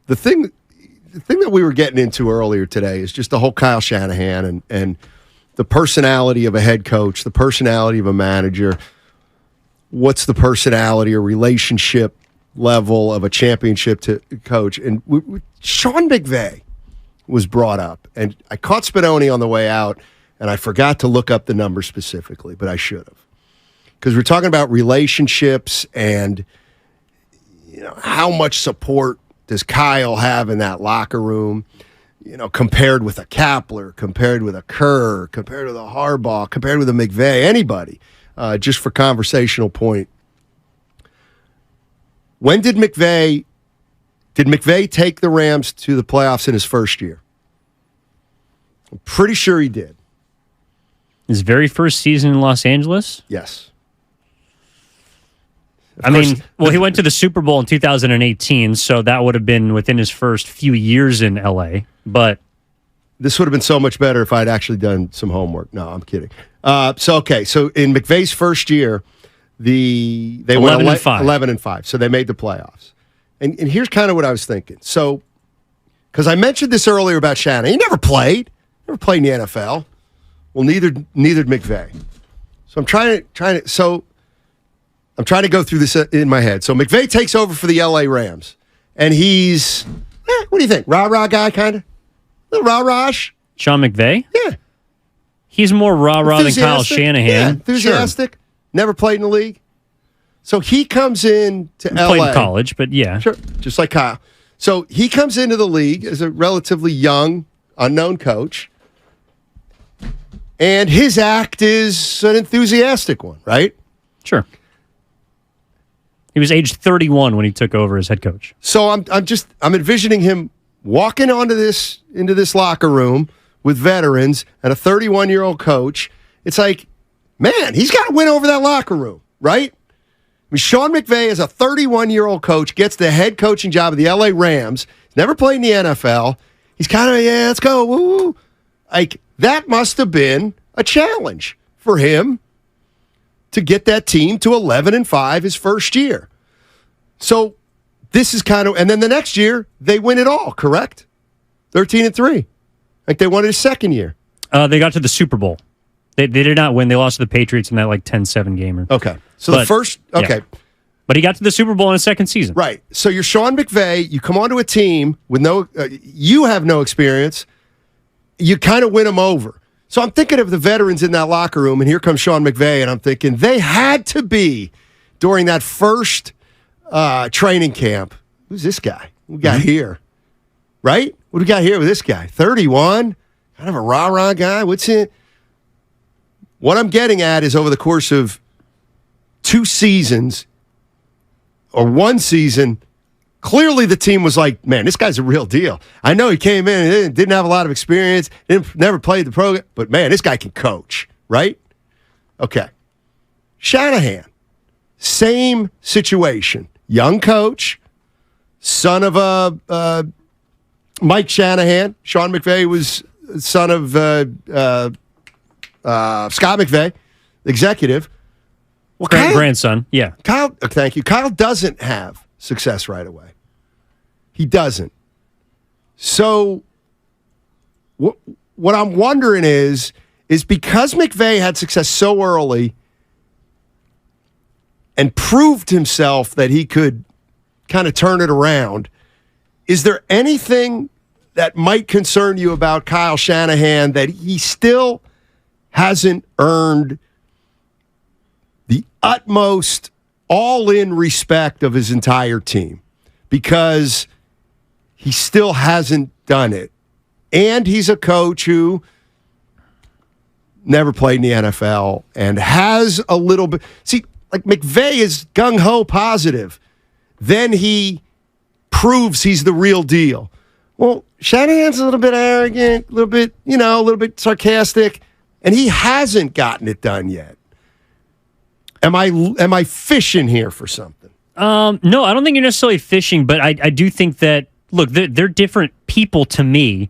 the thing that we were getting into earlier today is just the whole Kyle Shanahan and the personality of a head coach, the personality of a manager. What's the personality or relationship level of a championship to coach? And Sean McVay was brought up, and I caught Spinoni on the way out, and I forgot to look up the number specifically, but I should have, because we're talking about relationships and how much support does Kyle have in that locker room, compared with a Kapler, compared with a Kerr, compared with a Harbaugh, compared with a McVay, anybody, just for conversational point. When did McVay take the Rams to the playoffs in his first year? I'm pretty sure he did. His very first season in Los Angeles? Yes. He went to the Super Bowl in 2018, so that would have been within his first few years in L.A., but... This would have been so much better if I'd actually done some homework. No, I'm kidding. So in McVay's first year, they went 11-5, so they made the playoffs. And here's kind of what I was thinking. So, because I mentioned this earlier about Shanahan, he never played in the NFL. Well, neither did McVay. So I'm trying to go through this in my head. So McVay takes over for the LA Rams, and he's what do you think? Rah-rah guy, kind of? A little rah-rah-ish? Sean McVay? Yeah. He's more rah-rah than Kyle Shanahan. Yeah, enthusiastic. Sure. Never played in the league. So he comes in to LA. Played in college, but yeah. Sure, just like Kyle. So he comes into the league as a relatively young, unknown coach. And his act is an enthusiastic one, right? Sure. He was age 31 when he took over as head coach. So I'm envisioning him walking into this locker room with veterans and a 31-year-old coach. It's like, man, he's got to win over that locker room, right? Sean McVay, as a 31-year-old coach, gets the head coaching job of the LA Rams. He's never played in the NFL. He's kind of, let's go, woo. Like, that must have been a challenge for him to get that team to 11-5 his first year. So this is kind of, and then the next year, they win it all, correct? 13-3. Like, they won it his second year. They got to the Super Bowl. They did not win. They lost to the Patriots in that 10-7 gamer. Okay. So the first, okay. Yeah. But he got to the Super Bowl in his second season. Right. So you're Sean McVay. You come onto a team with you have no experience. You kind of win them over. So I'm thinking of the veterans in that locker room, and here comes Sean McVay, and I'm thinking they had to be, during that first training camp, who's this guy we got here? Right? What do we got here with this guy? 31? Kind of a rah-rah guy? What's it? What I'm getting at is over the course of 2 seasons or 1 season, clearly the team was like, man, this guy's a real deal. I know he came in and didn't have a lot of experience, never played the program, but man, this guy can coach, right? Okay. Shanahan, same situation. Young coach, son of Mike Shanahan. Sean McVay was son of Scott McVay, executive. Well, grandson, yeah. Kyle, thank you. Kyle doesn't have success right away. He doesn't. So what I'm wondering is because McVay had success so early and proved himself that he could kind of turn it around, is there anything that might concern you about Kyle Shanahan that he still hasn't earned the utmost all-in respect of his entire team? Because he still hasn't done it. And he's a coach who never played in the NFL and has a little bit... See, like McVay is gung-ho positive. Then he proves he's the real deal. Well, Shanahan's a little bit arrogant, a little bit sarcastic, and he hasn't gotten it done yet. Am I fishing here for something? No, I don't think you're necessarily fishing, but I do think that, look, they're different people to me,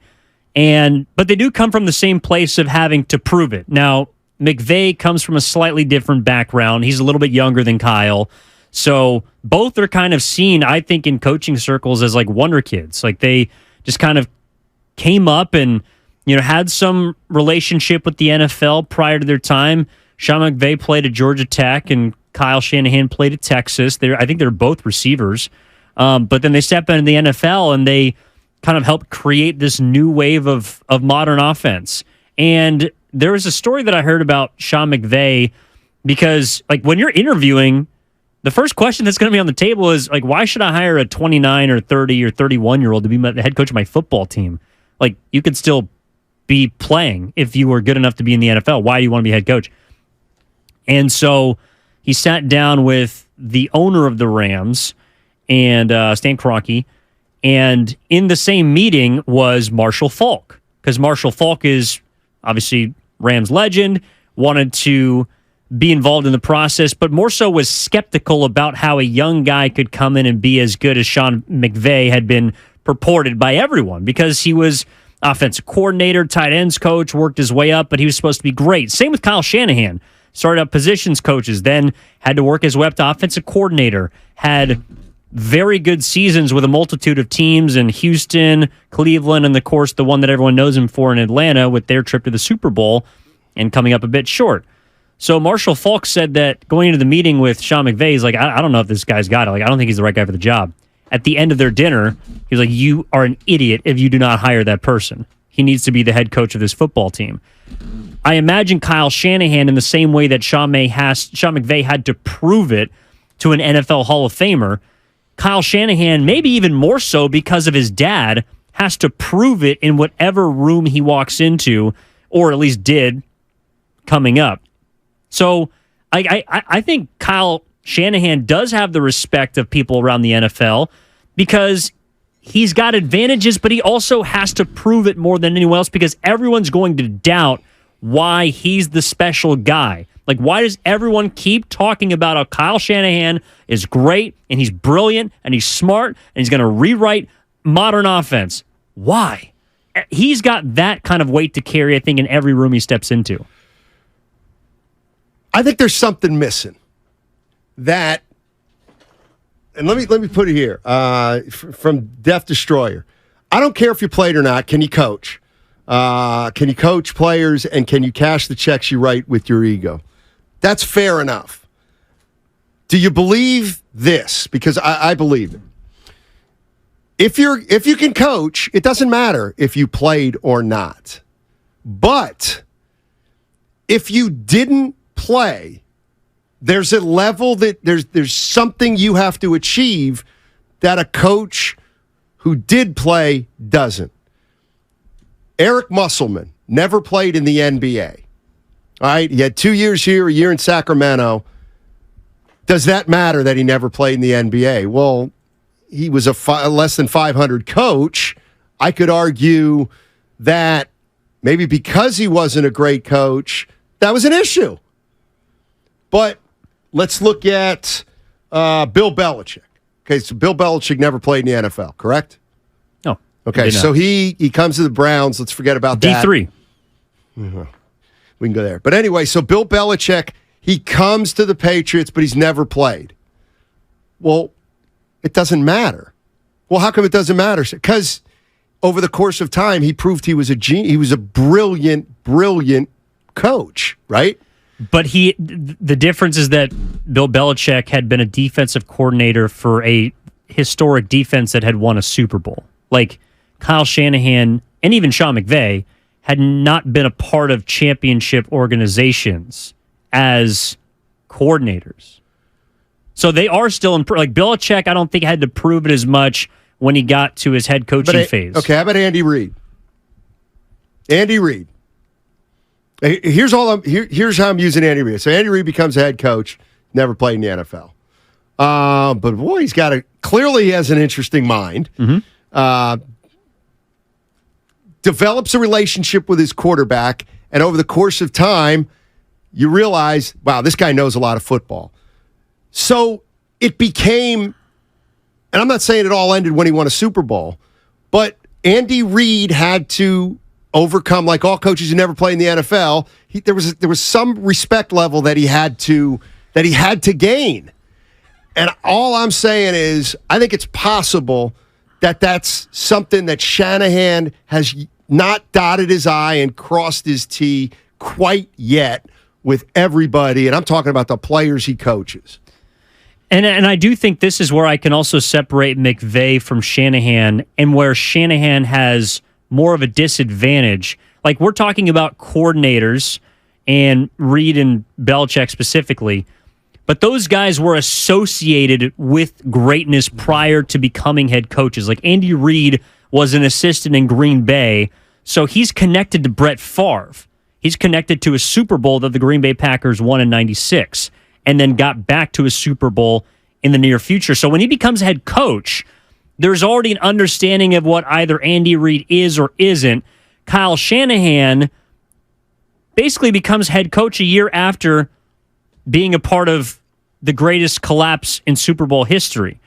but they do come from the same place of having to prove it. Now, McVay comes from a slightly different background. He's a little bit younger than Kyle, So both are kind of seen, I think, in coaching circles as like wonder kids. Like they just kind of came up and, had some relationship with the NFL prior to their time. Sean McVay played at Georgia Tech and Kyle Shanahan played at Texas. I think they're both receivers. But then they step into the NFL and they kind of helped create this new wave of modern offense. And there was a story that I heard about Sean McVay because, like, when you're interviewing, the first question that's going to be on the table is, like, why should I hire a 29 or 30 or 31-year-old to be the head coach of my football team? Like, you could still be playing if you were good enough to be in the NFL. Why do you want to be head coach? And so he sat down with the owner of the Rams and Stan Kroenke, and in the same meeting was Marshall Faulk, because Marshall Faulk is obviously Rams legend, wanted to be involved in the process, but more so was skeptical about how a young guy could come in and be as good as Sean McVay had been purported by everyone, because he was offensive coordinator, tight ends coach, worked his way up, but he was supposed to be great. Same with Kyle Shanahan. Started out positions coaches, then had to work his way up to offensive coordinator, had very good seasons with a multitude of teams in Houston, Cleveland, and of course the one that everyone knows him for in Atlanta with their trip to the Super Bowl and coming up a bit short. So Marshall Faulk said that going into the meeting with Sean McVay, he's like, I don't know if this guy's got it. Like, I don't think he's the right guy for the job. At the end of their dinner, he was like, you are an idiot if you do not hire that person. He needs to be the head coach of this football team. I imagine Kyle Shanahan in the same way that Sean McVay had to prove it to an NFL Hall of Famer. Kyle Shanahan, maybe even more so because of his dad, has to prove it in whatever room he walks into, or at least did coming up. So I think Kyle Shanahan does have the respect of people around the NFL because he's got advantages, but he also has to prove it more than anyone else because everyone's going to doubt why he's the special guy. Like, why does everyone keep talking about how Kyle Shanahan is great and he's brilliant and he's smart and he's going to rewrite modern offense? Why? He's got that kind of weight to carry, I think, in every room he steps into. I think there's something missing. That, and let me put it here, from Death Destroyer. I don't care if you played or not. Can you coach? Can you coach players, and can you cash the checks you write with your ego? That's fair enough. Do you believe this? Because I believe it. If you can coach, it doesn't matter if you played or not. But if you didn't play, there's a level that there's something you have to achieve that a coach who did play doesn't. Eric Musselman never played in the NBA. All right, he had 2 years here, a year in Sacramento. Does that matter that he never played in the NBA? Well, he was a less than 500 coach. I could argue that maybe because he wasn't a great coach, that was an issue. But let's look at Bill Belichick. Okay, so Bill Belichick never played in the NFL, correct? No. Okay, so he comes to the Browns. Let's forget about that. D3. Mm-hmm. We can go there. But anyway, so Bill Belichick, he comes to the Patriots, but he's never played. Well, it doesn't matter. Well, how come it doesn't matter? Because over the course of time, he proved he was a genius. He was a brilliant, brilliant coach, right? But the difference is that Bill Belichick had been a defensive coordinator for a historic defense that had won a Super Bowl. Like Kyle Shanahan and even Sean McVay had not been a part of championship organizations as coordinators. So they are still like Belichick, I don't think had to prove it as much when he got to his head coaching phase. Okay, how about Andy Reid? Andy Reid. Here's how I'm using Andy Reid. So Andy Reid becomes a head coach, never played in the NFL. But boy, clearly he has an interesting mind. Mm-hmm. Develops a relationship with his quarterback, and over the course of time, you realize, wow, this guy knows a lot of football. So it became, and I'm not saying it all ended when he won a Super Bowl, but Andy Reid had to overcome, like all coaches who never played in the NFL, there was some respect level that he had to gain. And all I'm saying is, I think it's possible that that's something that Shanahan has not dotted his I and crossed his T quite yet with everybody. And I'm talking about the players he coaches. And I do think this is where I can also separate McVay from Shanahan, and where Shanahan has more of a disadvantage. Like, we're talking about coordinators and Reid and Belichick specifically, but those guys were associated with greatness prior to becoming head coaches. Like, Andy Reid was an assistant in Green Bay, so he's connected to Brett Favre. He's connected to a Super Bowl that the Green Bay Packers won in '96 and then got back to a Super Bowl in the near future. So when he becomes head coach, there's already an understanding of what either Andy Reid is or isn't. Kyle Shanahan basically becomes head coach a year after being a part of the greatest collapse in Super Bowl history.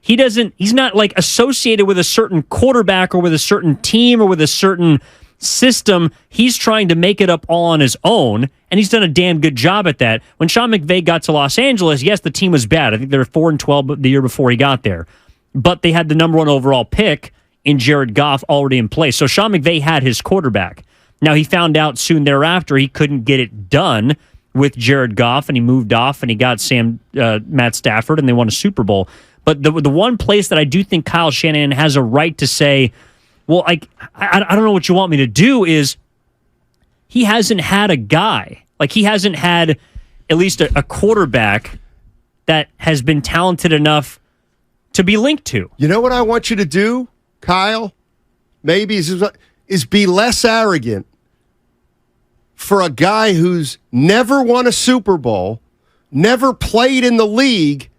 He's not like associated with a certain quarterback or with a certain team or with a certain system. He's trying to make it up all on his own, and he's done a damn good job at that. When Sean McVay got to Los Angeles, yes, the team was bad. I think they were 4-12 the year before he got there, but they had the number 1 overall pick in Jared Goff already in place. So Sean McVay had his quarterback. Now, he found out soon thereafter he couldn't get it done with Jared Goff, and he moved off, and he got Matt Stafford, and they won a Super Bowl. But the one place that I do think Kyle Shanahan has a right to say, well, I don't know what you want me to do, is he hasn't had a guy. Like, he hasn't had at least a quarterback that has been talented enough to be linked to. You know what I want you to do, Kyle? Maybe is be less arrogant for a guy who's never won a Super Bowl, never played in the league,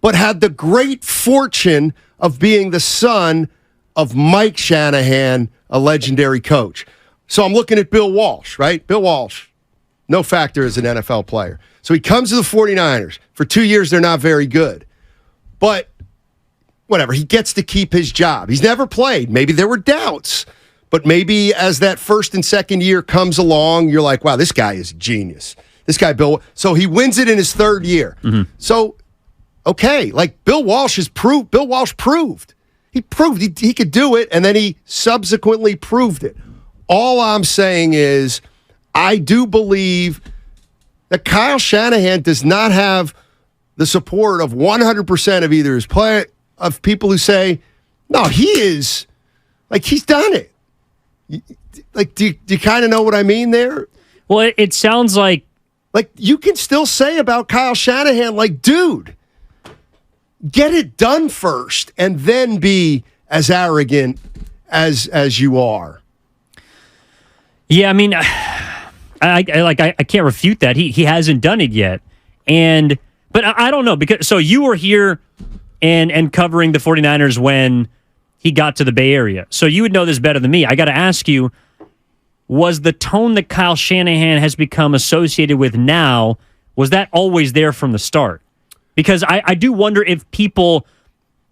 but had the great fortune of being the son of Mike Shanahan, a legendary coach. So I'm looking at Bill Walsh, right? Bill Walsh, no factor as an NFL player. So he comes to the 49ers. For 2 years, they're not very good. But whatever, he gets to keep his job. He's never played. Maybe there were doubts. But maybe as that first and second year comes along, you're like, wow, this guy is a genius. This guy, Bill. So he wins it in his third year. Mm-hmm. So, okay, like Bill Walsh proved. He proved he could do it, and then he subsequently proved it. All I'm saying is I do believe that Kyle Shanahan does not have the support of 100% of either his play of people who say, no, he's done it. Like, do you kind of know what I mean there? Well, it sounds like you can still say about Kyle Shanahan, like, dude, get it done first and then be as arrogant as you are. Yeah, I mean, I can't refute that. He hasn't done it yet. But I don't know, because so you were here and covering the 49ers when he got to the Bay Area. So you would know this better than me. I got to ask you, was the tone that Kyle Shanahan has become associated with now, was that always there from the start? Because I do wonder if people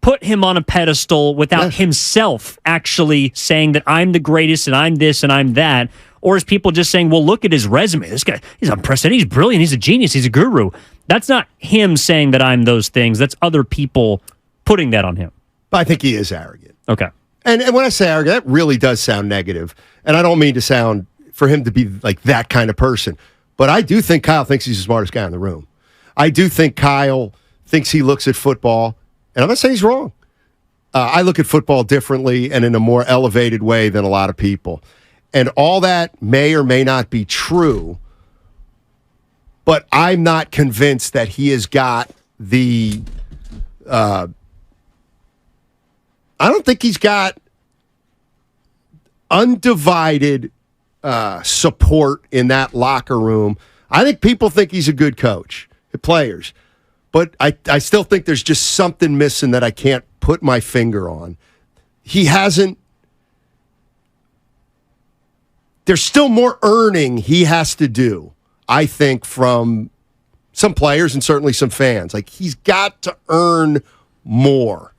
put him on a pedestal without himself actually saying that I'm the greatest and I'm this and I'm that, or is people just saying, well, look at his resume. This guy, he's unprecedented, he's brilliant, he's a genius, he's a guru. That's not him saying that I'm those things. That's other people putting that on him. I think he is arrogant. Okay. And when I say arrogant, that really does sound negative. And I don't mean to sound for him to be like that kind of person. But I do think Kyle thinks he's the smartest guy in the room. I do think Kyle thinks he looks at football, and I'm not saying he's wrong. I look at football differently and in a more elevated way than a lot of people. And all that may or may not be true, but I'm not convinced that he has got the I don't think he's got undivided support in that locker room. I think people think he's a good coach, the players. But I still think there's just something missing that I can't put my finger on. He hasn't. There's still more earning he has to do, I think, from some players and certainly some fans. Like, he's got to earn more.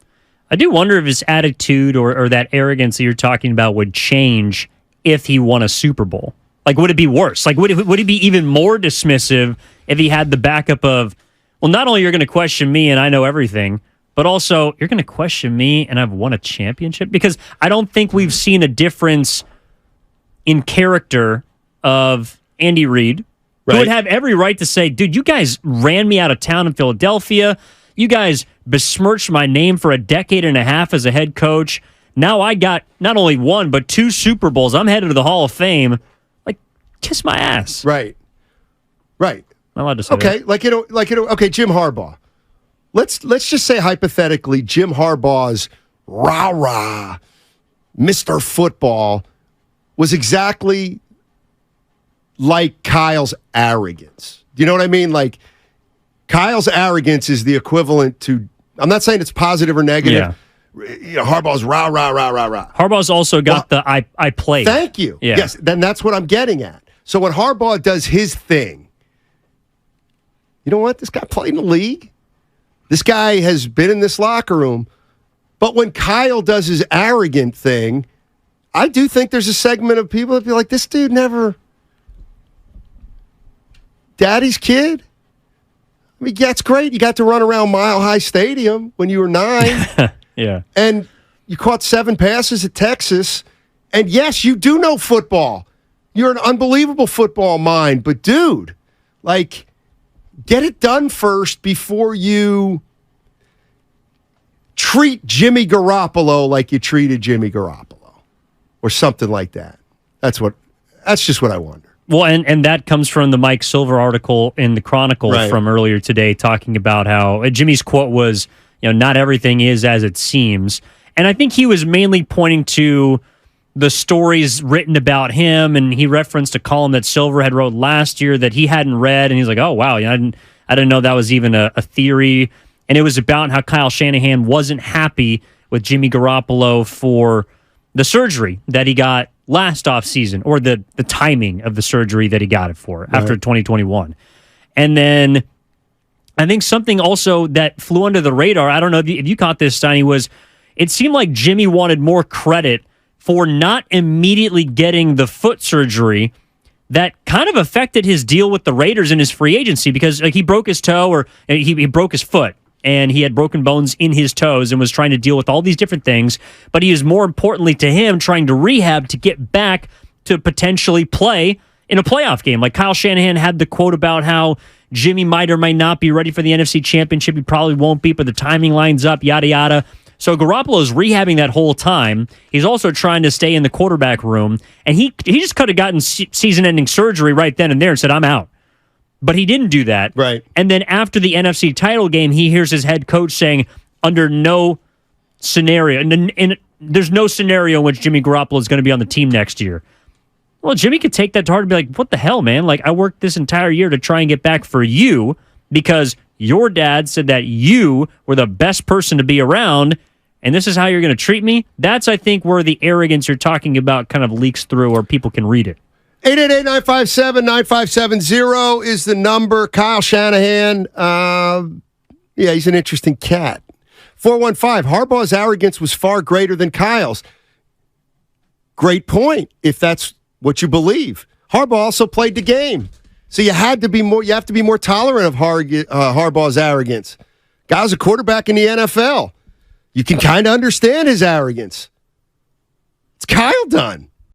I do wonder if his attitude or that arrogance that you're talking about would change if he won a Super Bowl. Like, would it be worse? Like, would he be even more dismissive if he had the backup of, Well, not only you're going to question me and I know everything, but also you're going to question me and I've won a championship, because I don't think we've seen a difference in character of Andy Reid, who would have every right to say, dude, you guys ran me out of town in Philadelphia. You guys besmirched my name for a decade and a half as a head coach. Now I got not only one, but 2 Super Bowls. I'm headed to the Hall of Fame. Like, kiss my ass. Right. I'm allowed to say that. Okay, Jim Harbaugh. Let's just say hypothetically, Jim Harbaugh's rah-rah, Mr. Football was exactly like Kyle's arrogance. Do you know what I mean? Like, Kyle's arrogance is the equivalent to, I'm not saying it's positive or negative. Yeah. Harbaugh's rah-rah. Harbaugh's also got the I played. Thank you. Yeah. Yes, then that's what I'm getting at. So when Harbaugh does his thing, you know what? This guy played in the league. This guy has been in this locker room. But when Kyle does his arrogant thing, I do think there's a segment of people that be like, this dude never... Daddy's kid? I mean, yeah, it's great. You got to run around Mile High Stadium when you were 9. Yeah. And you caught 7 passes at Texas. And yes, you do know football. You're an unbelievable football mind. But, dude, like... get it done first before you treat Jimmy Garoppolo like you treated Jimmy Garoppolo or something like that. That's just what I wonder. Well, and that comes from the Mike Silver article in the Chronicle from earlier today, talking about how Jimmy's quote was, not everything is as it seems. And I think he was mainly pointing to the stories written about him, and he referenced a column that Silver had wrote last year that he hadn't read, and he's like, oh, wow, I didn't know that was even a theory. And it was about how Kyle Shanahan wasn't happy with Jimmy Garoppolo for the surgery that he got last offseason, or the timing of the surgery that he got it for after 2021. And then I think something also that flew under the radar, I don't know if you caught this, Steiny, was it seemed like Jimmy wanted more credit for not immediately getting the foot surgery that kind of affected his deal with the Raiders in his free agency, because he broke his toe, or he broke his foot, and he had broken bones in his toes and was trying to deal with all these different things. But he is, more importantly to him, trying to rehab to get back to potentially play in a playoff game. Like Kyle Shanahan had the quote about how Jimmy might or might not be ready for the NFC Championship. He probably won't be, but the timing lines up, yada, yada. So Garoppolo's rehabbing that whole time. He's also trying to stay in the quarterback room. And he just could have gotten season-ending surgery right then and there and said, I'm out. But he didn't do that. Right. And then after the NFC title game, he hears his head coach saying, under no scenario, and there's no scenario in which Jimmy Garoppolo is going to be on the team next year. Well, Jimmy could take that to heart and be like, what the hell, man? Like, I worked this entire year to try and get back for you because your dad said that you were the best person to be around, and this is how you're going to treat me? That's, I think, where the arrogance you're talking about kind of leaks through, or people can read it. 888-957-9570 is the number. Kyle Shanahan, he's an interesting cat. 415, Harbaugh's arrogance was far greater than Kyle's. Great point, if that's what you believe. Harbaugh also played the game. So you have to be more tolerant of Harbaugh's arrogance. Guy was a quarterback in the NFL. You can kind of understand his arrogance. It's Kyle done.